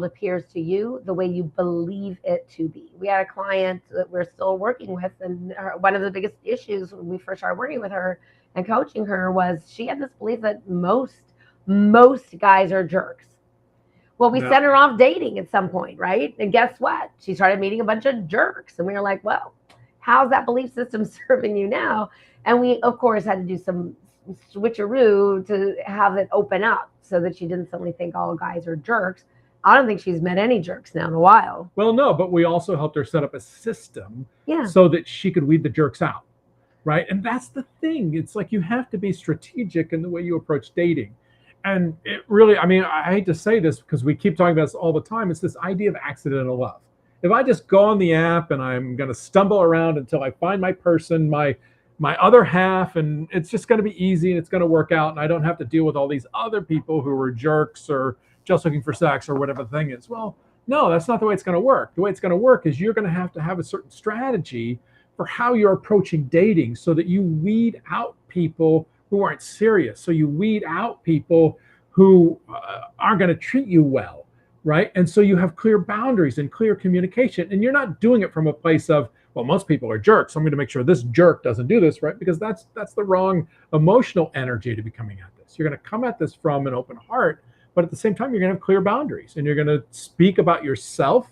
appears to you the way you believe it to be. We had a client that we're still working with, and one of the biggest issues when we first started working with her and coaching her was she had this belief that most guys are jerks. Well, we sent her off dating at some point, right? And guess what? She started meeting a bunch of jerks, and we were like, well, how's that belief system serving you now? And we, of course, had to do some switcheroo to have it open up so that she didn't suddenly think all guys are jerks. I don't think she's met any jerks now in a while. Well, no, but we also helped her set up a system so that she could weed the jerks out, right? And that's the thing. It's like you have to be strategic in the way you approach dating. And it really, I mean, I hate to say this because we keep talking about this all the time. It's this idea of accidental love. If I just go on the app and I'm going to stumble around until I find my person, my other half, and it's just going to be easy and it's going to work out, and I don't have to deal with all these other people who are jerks or just looking for sex or whatever the thing is. Well, no, that's not the way it's going to work. The way it's going to work is you're going to have a certain strategy for how you're approaching dating so that you weed out people who aren't serious. So you weed out people who aren't going to treat you well, right? And so you have clear boundaries and clear communication, and you're not doing it from a place of, well, most people are jerks, so I'm going to make sure this jerk doesn't do this, right? Because that's the wrong emotional energy to be coming at this. You're going to come at this from an open heart, but at the same time, you're going to have clear boundaries, and you're going to speak about yourself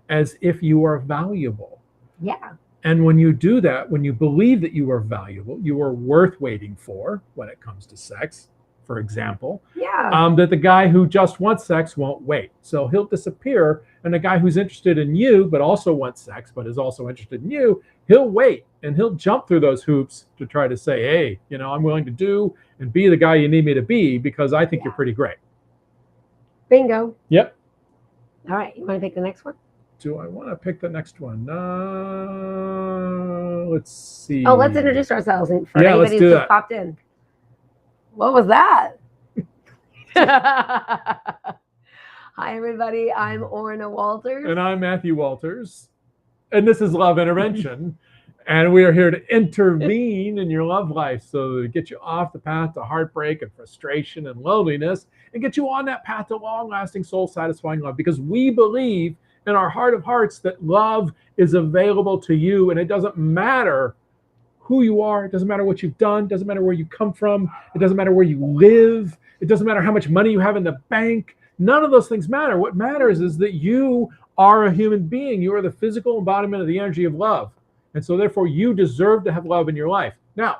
as if you are valuable. Yeah. And when you do that, when you believe that you are valuable, you are worth waiting for when it comes to sex, for example, that the guy who just wants sex won't wait. So he'll disappear. And the guy who's interested in you, but also wants sex, but is also interested in you, he'll wait and he'll jump through those hoops to try to say, hey, I'm willing to do and be the guy you need me to be because I think you're pretty great. Bingo. Yep. All right. You want to pick the next one? Do I want to pick the next one? Let's see. Oh, let's introduce ourselves for anybody let's do who's that. just popped in. What was that? Hi, everybody. I'm Orna Walters. And I'm Matthew Walters. And this is Love Intervention. And we are here to intervene in your love life so to get you off the path to heartbreak and frustration and loneliness and get you on that path to long-lasting, soul-satisfying love. Because we believe in our heart of hearts that love is available to you, and it doesn't matter who you are, it doesn't matter what you've done, it doesn't matter where you come from, it doesn't matter where you live, it doesn't matter how much money you have in the bank. None of those things matter. What matters is that you are a human being. You are the physical embodiment of the energy of love, and so therefore you deserve to have love in your life. Now,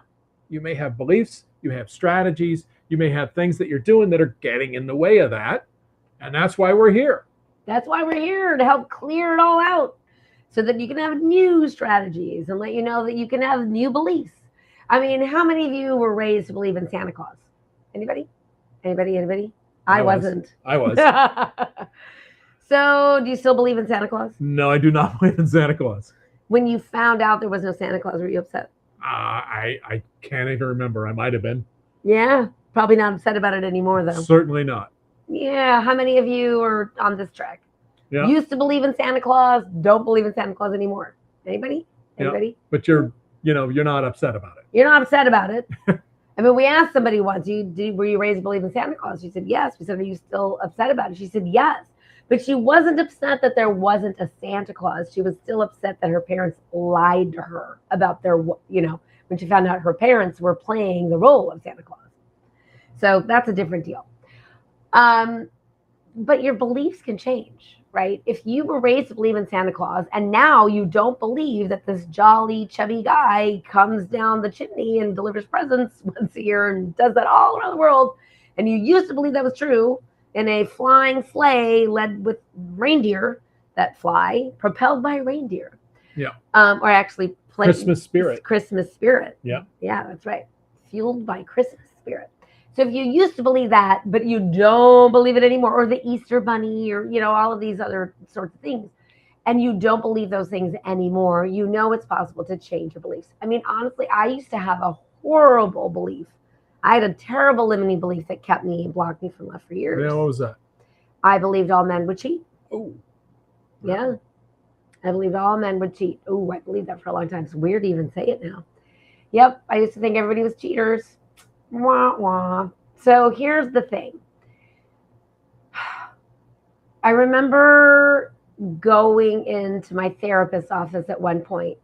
you may have beliefs, you have strategies, you may have things that you're doing that are getting in the way of that, and that's why we're here. That's why we're here, to help clear it all out so that you can have new strategies and let you know that you can have new beliefs. I mean, how many of you were raised to believe in Santa Claus? Anybody? Anybody? I wasn't. I was. So do you still believe in Santa Claus? No, I do not believe in Santa Claus. When you found out there was no Santa Claus, were you upset? I can't even remember. I might have been. Yeah, probably not upset about it anymore, though. Certainly not. Yeah, how many of you are on this track? Yeah. Used to believe in Santa Claus, don't believe in Santa Claus anymore. Anybody? Yeah. But you're not upset about it. You're not upset about it. I mean, we asked somebody once, were you raised to believe in Santa Claus? She said yes. We said, are you still upset about it? She said yes. But she wasn't upset that there wasn't a Santa Claus. She was still upset that her parents lied to her about when she found out her parents were playing the role of Santa Claus. So that's a different deal. But your beliefs can change, right? If you were raised to believe in Santa Claus and now you don't believe that this jolly, chubby guy comes down the chimney and delivers presents once a year and does that all around the world, and you used to believe that was true in a flying sleigh led with reindeer that fly, propelled by reindeer. Yeah. Or actually Christmas spirit. Christmas spirit. Yeah. Yeah, that's right. Fueled by Christmas spirit. So if you used to believe that, but you don't believe it anymore, or the Easter Bunny, or, all of these other sorts of things, and you don't believe those things anymore, it's possible to change your beliefs. I mean, honestly, I used to have a horrible belief. I had a terrible limiting belief that blocked me from love for years. Yeah, what was that? I believed all men would cheat. Oh. Yeah. I believed all men would cheat. Oh, I believed that for a long time. It's weird to even say it now. Yep. I used to think everybody was cheaters. Wah, wah. So here's the thing. I remember going into my therapist's office at one point,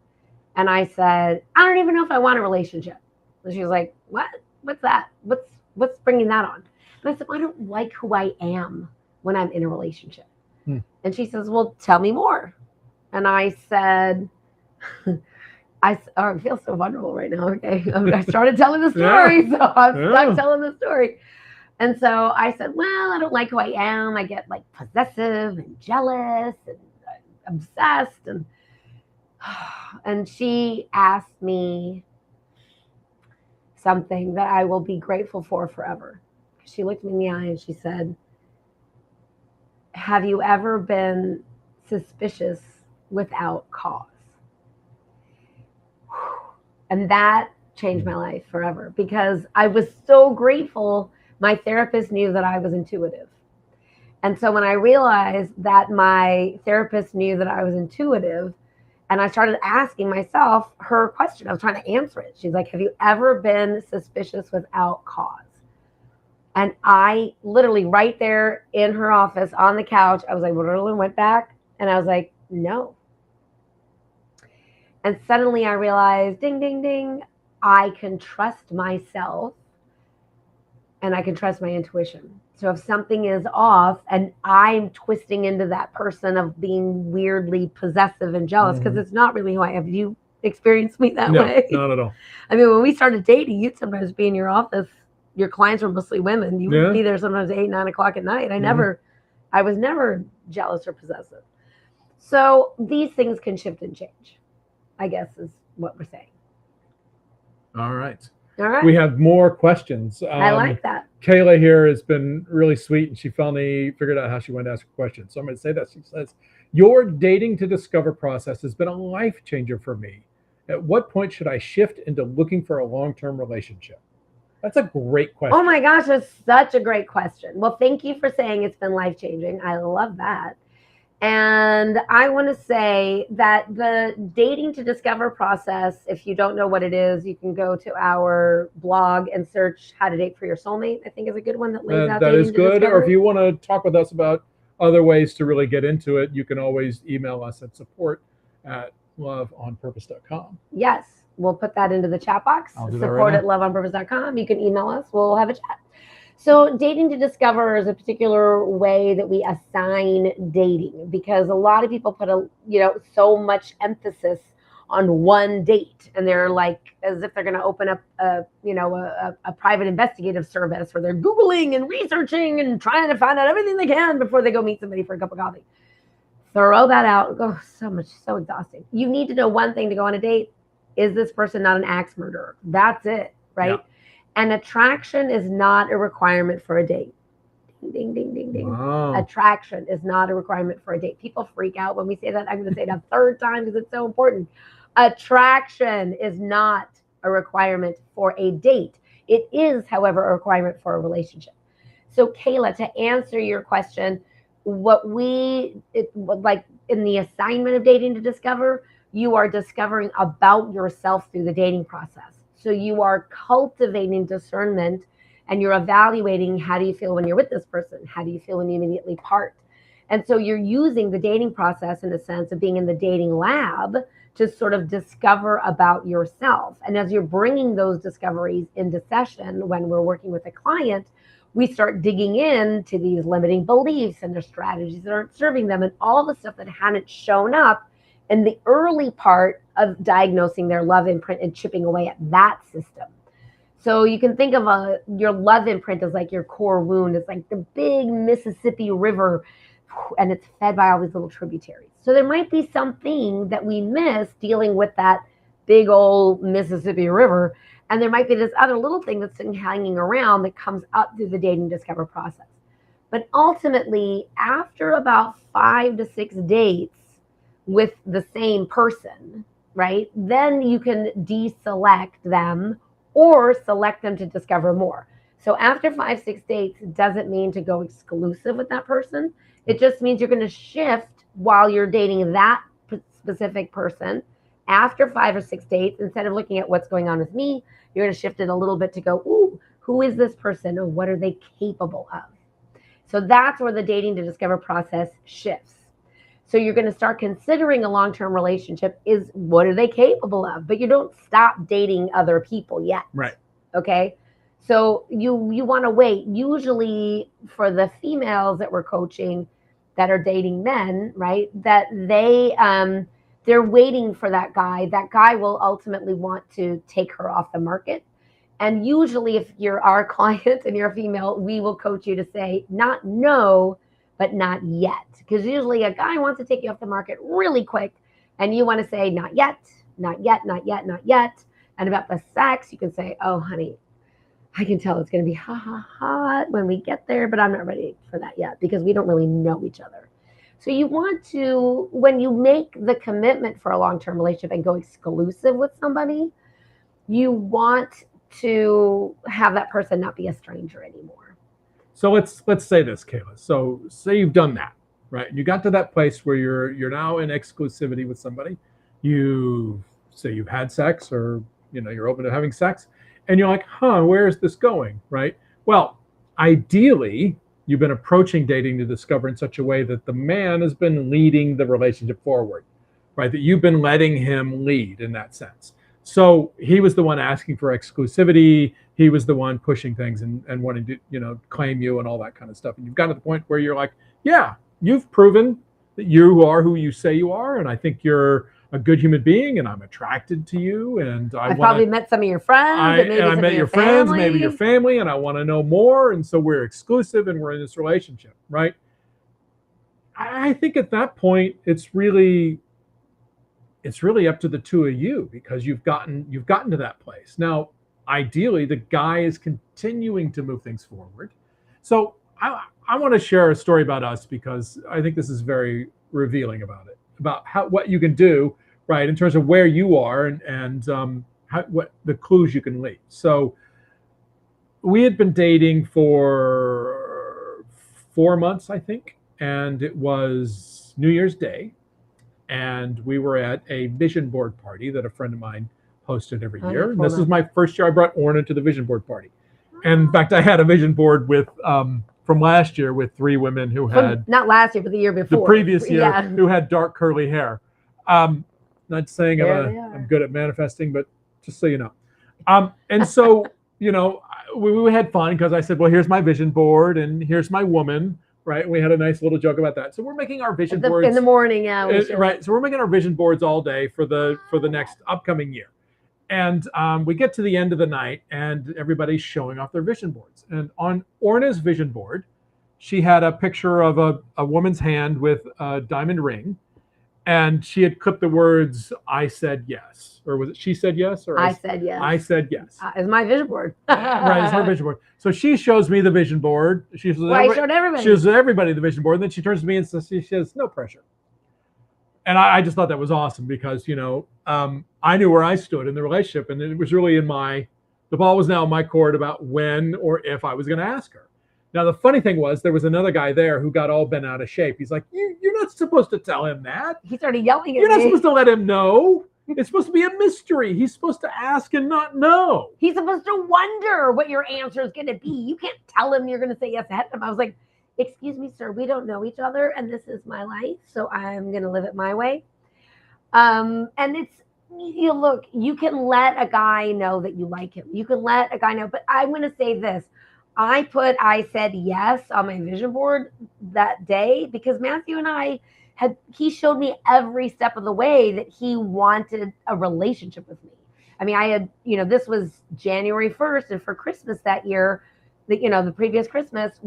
and I said, I don't even know if I want a relationship. And she was like, what? What's that? What's bringing that on? And I said, I don't like who I am when I'm in a relationship. And she says, well, tell me more. And I said, I feel so vulnerable right now. Okay. I started telling the story, so I'm stuck telling the story. And so I said, well, I don't like who I am. I get like possessive and jealous and obsessed. And she asked me something that I will be grateful for forever. She looked me in the eye and she said, have you ever been suspicious without cause? And that changed my life forever because I was so grateful. My therapist knew that I was intuitive. And so when I realized that my therapist knew that I was intuitive, and I started asking myself her question, I was trying to answer it. She's like, have you ever been suspicious without cause? And I literally right there in her office on the couch, I was like, literally went back and I was like, no. And suddenly I realized, ding, ding, ding, I can trust myself and I can trust my intuition. So if something is off and I'm twisting into that person of being weirdly possessive and jealous, because it's not really who I am. Have you experienced me that way? No, not at all. I mean, when we started dating, you'd sometimes be in your office. Your clients were mostly women. You would be there sometimes 8, 9 o'clock at night. I was never jealous or possessive. So these things can shift and change, I guess is what we're saying. All right. All right. We have more questions. I like that. Kayla here has been really sweet, and she finally figured out how she wanted to ask a question. So I'm going to say that. She says, your dating to discover process has been a life changer for me. At what point should I shift into looking for a long-term relationship? That's a great question. Oh my gosh, that's such a great question. Well, thank you for saying it's been life-changing. I love that. And I want to say that the dating to discover process, if you don't know what it is, you can go to our blog and search how to date for your soulmate. I think is a good one that lays out that is good. Or if you want to talk with us about other ways to really get into it, you can always email us at support@loveonpurpose.com. Yes, we'll put that into the chat box. Support@loveonpurpose.com. You can email us. We'll have a chat. So dating to discover is a particular way that we assign dating because a lot of people put so much emphasis on one date, and they're like as if they're going to open up a private investigative service where they're Googling and researching and trying to find out everything they can before they go meet somebody for a cup of coffee. Throw that out. Oh, so exhausting. You need to know one thing to go on a date. Is this person not an axe murderer? That's it, right? Yeah. And attraction is not a requirement for a date. Ding, ding, ding, ding. Wow. Attraction is not a requirement for a date. People freak out when we say that. I'm going to say it a third time because it's so important. Attraction is not a requirement for a date. It is, however, a requirement for a relationship. So, Kayla, to answer your question, like in the assignment of dating to discover, you are discovering about yourself through the dating process. So you are cultivating discernment and you're evaluating how do you feel when you're with this person? How do you feel when you immediately part? And so you're using the dating process in the sense of being in the dating lab to sort of discover about yourself. And as you're bringing those discoveries into session when we're working with a client, we start digging into these limiting beliefs and their strategies that aren't serving them and all the stuff that hadn't shown up in the early part of diagnosing their love imprint and chipping away at that system. So you can think of your love imprint as like your core wound. It's like the big Mississippi River, and it's fed by all these little tributaries. So there might be something that we miss dealing with that big old Mississippi River, and there might be this other little thing that's hanging around that comes up through the dating discover process. But ultimately, after about 5 to 6 dates, with the same person, right? Then you can deselect them or select them to discover more. So after 5, 6 dates, it doesn't mean to go exclusive with that person. It just means you're going to shift while you're dating that specific person. After 5 or 6 dates, instead of looking at what's going on with me, you're going to shift it a little bit to go, ooh, who is this person and what are they capable of? So that's where the dating to discover process shifts. So you're going to start considering a long-term relationship is what are they capable of? But you don't stop dating other people yet. Right. Okay. So you want to wait. Usually for the females that we're coaching that are dating men, right, that they they're waiting for that guy. That guy will ultimately want to take her off the market. And usually if you're our client and you're a female, we will coach you to say not no, but not yet. Because usually a guy wants to take you off the market really quick and you want to say not yet, not yet, not yet, not yet. And about the sex, you can say, oh, honey, I can tell it's going to be hot when we get there, but I'm not ready for that yet because we don't really know each other. So you want to, when you make the commitment for a long-term relationship and go exclusive with somebody, you want to have that person not be a stranger anymore. So let's say this, Kayla. So say you've done that, right? You got to that place where you're now in exclusivity with somebody. You say you've had sex, or you're open to having sex, and you're like, where is this going, right? Well, ideally, you've been approaching dating to discover in such a way that the man has been leading the relationship forward, right? That you've been letting him lead in that sense. So he was the one asking for exclusivity. He was the one pushing things and wanting to, claim you and all that kind of stuff. And you've got to the point where you're like, yeah, you've proven that you are who you say you are. And I think you're a good human being and I'm attracted to you. And I probably met some of your friends. And I met your friends, maybe your family, and I want to know more. And so we're exclusive and we're in this relationship, right? I think at that point, it's really up to the two of you because you've gotten to that place. Now, ideally, the guy is continuing to move things forward. So I want to share a story about us because I think this is very revealing about it, about what you can do, right, in terms of where you are and what the clues you can leave. So we had been dating for 4 months, I think, and it was New Year's Day. And we were at a vision board party that a friend of mine hosted every year. And this is my first year I brought Orna to the vision board party. And in fact, I had a vision board with from last year with 3 women who had not last year, but the year before, the previous year, who had dark curly hair. Not saying I'm good at manifesting, but just so you know. And so we had fun because I said, well, here's my vision board and here's my woman. Right, we had a nice little joke about that. So we're making our vision boards in the morning, right. So we're making our vision boards all day for the next upcoming year, and we get to the end of the night, and everybody's showing off their vision boards. And on Orna's vision board, she had a picture of a woman's hand with a diamond ring, and she had clipped the words "I said yes," or was it "She said yes"? Or I said yes. I said yes. It's my vision board. Right, it's her vision board. So she shows me the vision board. She showed everybody. She shows everybody the vision board, and then she turns to me and she says, "No pressure." And I just thought that was awesome because I knew where I stood in the relationship, and it was really the ball was now in my court about when or if I was going to ask her. Now, the funny thing was there was another guy there who got all bent out of shape. He's like, you're not supposed to tell him that. He started yelling at me. You're not supposed to let him know. It's supposed to be a mystery. He's supposed to ask and not know. He's supposed to wonder what your answer is going to be. You can't tell him you're going to say yes ahead of time. I was like, excuse me, sir, we don't know each other, and this is my life, so I'm going to live it my way. And it's, look, you can let a guy know that you like him. You can let a guy know, but I'm going to say this. I said yes on my vision board that day because Matthew and he showed me every step of the way that he wanted a relationship with me. I mean, I had, this was January 1st, and for Christmas that year, the previous Christmas,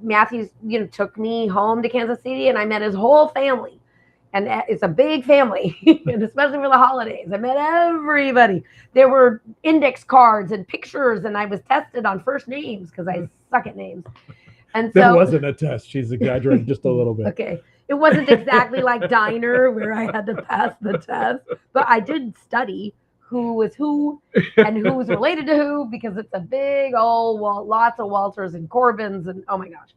Matthew, took me home to Kansas City, and I met his whole family. And it's a big family, and especially for the holidays. I met everybody. There were index cards and pictures, and I was tested on first names because I suck at names. And so there wasn't a test. She's exaggerating just a little bit. Okay. It wasn't exactly like Diner where I had to pass the test, but I did study who was who and who was related to who because it's a big old, lots of Walters and Corbins and oh my gosh.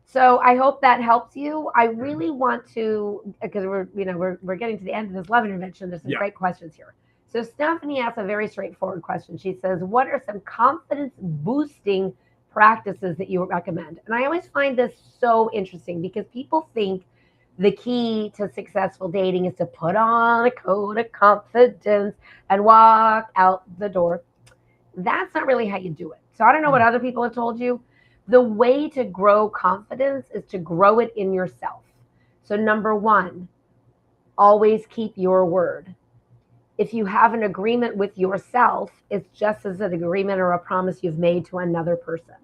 So I hope that helps you. I really want to, because we're getting to the end of this love intervention. There's some great questions here. So Stephanie asks a very straightforward question. She says, what are some confidence boosting practices that you recommend? And I always find this so interesting because people think the key to successful dating is to put on a coat of confidence and walk out the door. That's not really how you do it. So I don't know what other people have told you. The way to grow confidence is to grow it in yourself. So number one, always keep your word. If you have an agreement with yourself, it's just as an agreement or a promise you've made to another person.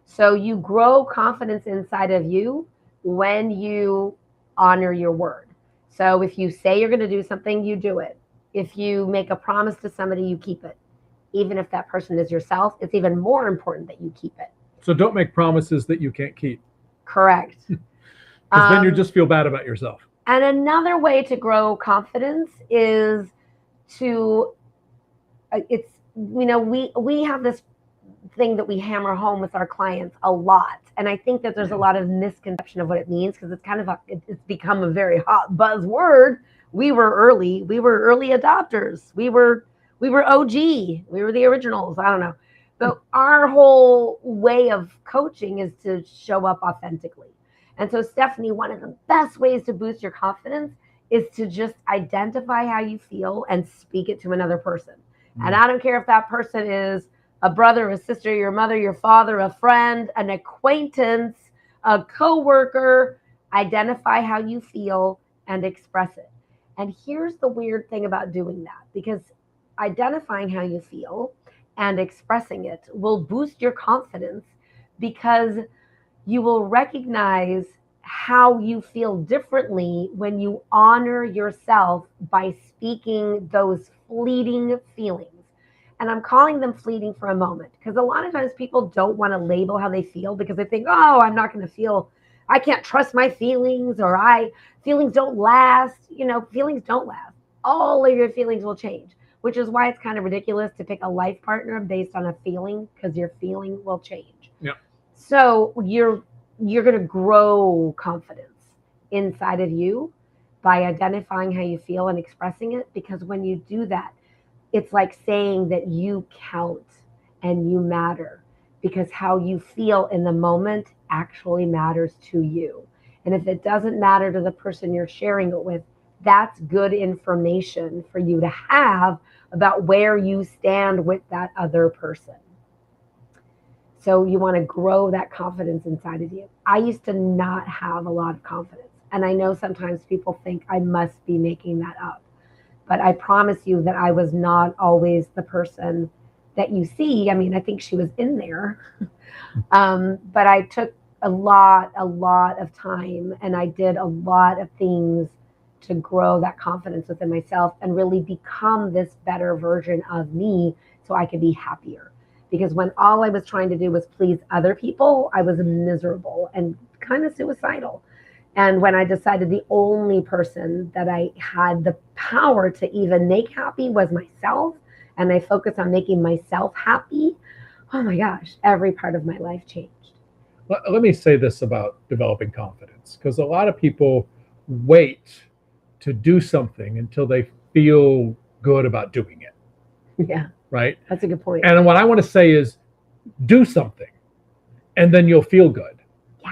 So you grow confidence inside of you when you honor your word. So if you say you're going to do something, you do it. If you make a promise to somebody, you keep it. Even if that person is yourself, it's even more important that you keep it. So don't make promises that you can't keep. Correct. Because then you just feel bad about yourself. And another way to grow confidence is to, we have this thing that we hammer home with our clients a lot. And I think that there's a lot of misconception of what it means, because it's become a very hot buzzword. We were early adopters. We were OG. We were the originals. I don't know. But our whole way of coaching is to show up authentically. And so, Stephanie, one of the best ways to boost your confidence is to just identify how you feel and speak it to another person. Mm-hmm. And I don't care if that person is a brother, a sister, your mother, your father, a friend, an acquaintance, a coworker. Identify how you feel and express it. And here's the weird thing about doing that, because identifying how you feel and expressing it will boost your confidence, because you will recognize how you feel differently when you honor yourself by speaking those fleeting feelings. And I'm calling them fleeting for a moment, because a lot of times people don't want to label how they feel, because they think, oh, I'm not going to feel, I can't trust my feelings, or feelings don't last. Feelings don't last. All of your feelings will change, which is why it's kind of ridiculous to pick a life partner based on a feeling, because your feeling will change. Yeah. So you're going to grow confidence inside of you by identifying how you feel and expressing it, because when you do that, it's like saying that you count and you matter, because how you feel in the moment actually matters to you. And if it doesn't matter to the person you're sharing it with, that's good information for you to have about where you stand with that other person. So you want to grow that confidence inside of you. I used to not have a lot of confidence. And I know sometimes people think I must be making that up. But I promise you that I was not always the person that you see. I mean, I think she was in there. But I took a lot of time, and I did a lot of things to grow that confidence within myself and really become this better version of me, so I could be happier. Because when all I was trying to do was please other people, I was miserable and kind of suicidal. And when I decided the only person that I had the power to even make happy was myself, and I focused on making myself happy, oh my gosh, every part of my life changed. Let me say this about developing confidence, because a lot of people wait to do something until they feel good about doing it. Yeah. Right? That's a good point. And what I want to say is, do something and then you'll feel good. Yeah.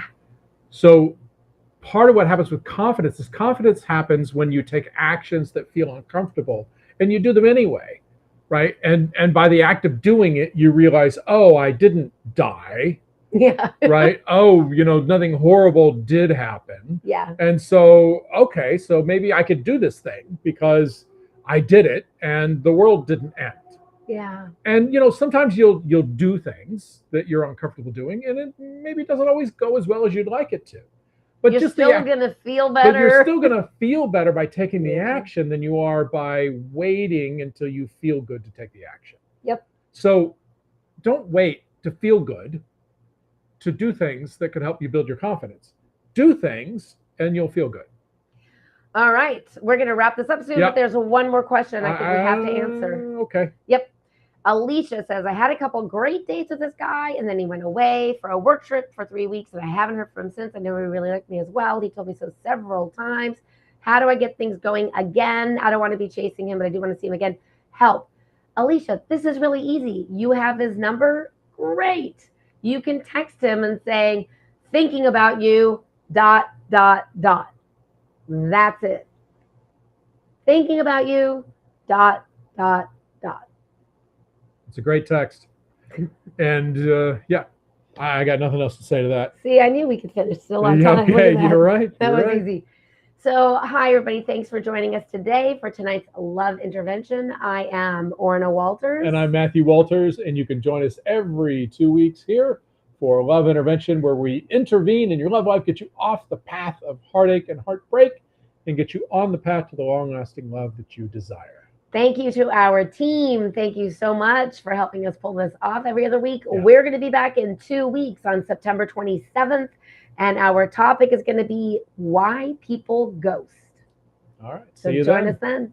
So part of what happens with confidence is confidence happens when you take actions that feel uncomfortable and you do them anyway. Right? And by the act of doing it, you realize, oh, I didn't die. Yeah. Right? Oh, nothing horrible did happen. Yeah. And so, okay, so maybe I could do this thing because I did it and the world didn't end. Yeah. And sometimes you'll do things that you're uncomfortable doing, and it maybe doesn't always go as well as you'd like it to. But you're still gonna feel better. But you're still gonna feel better by taking the action than you are by waiting until you feel good to take the action. Yep. So don't wait to feel good to do things that could help you build your confidence. Do things and you'll feel good. All right. We're going to wrap this up soon, but there's one more question I think we have to answer. Okay. Yep. Alicia says, I had a couple great dates with this guy, and then he went away for a work trip for 3 weeks, and I haven't heard from him since. I know he really liked me as well. He told me so several times. How do I get things going again? I don't want to be chasing him, but I do want to see him again. Help. Alicia, this is really easy. You have his number? Great. You can text him and say, thinking about you, ... That's it. Thinking about you, ... It's a great text. And I got nothing else to say to that. See, I knew we could finish still on time. Okay, you're right. That was easy. So, hi, everybody. Thanks for joining us today for tonight's Love Intervention. I am Orna Walters. And I'm Matthew Walters, and you can join us every 2 weeks here for Love Intervention, where we intervene in your love life, get you off the path of heartache and heartbreak, and get you on the path to the long-lasting love that you desire. Thank you to our team. Thank you so much for helping us pull this off every other week. Yeah. We're going to be back in 2 weeks on September 27th, and our topic is going to be why people ghost. All right. So join us then.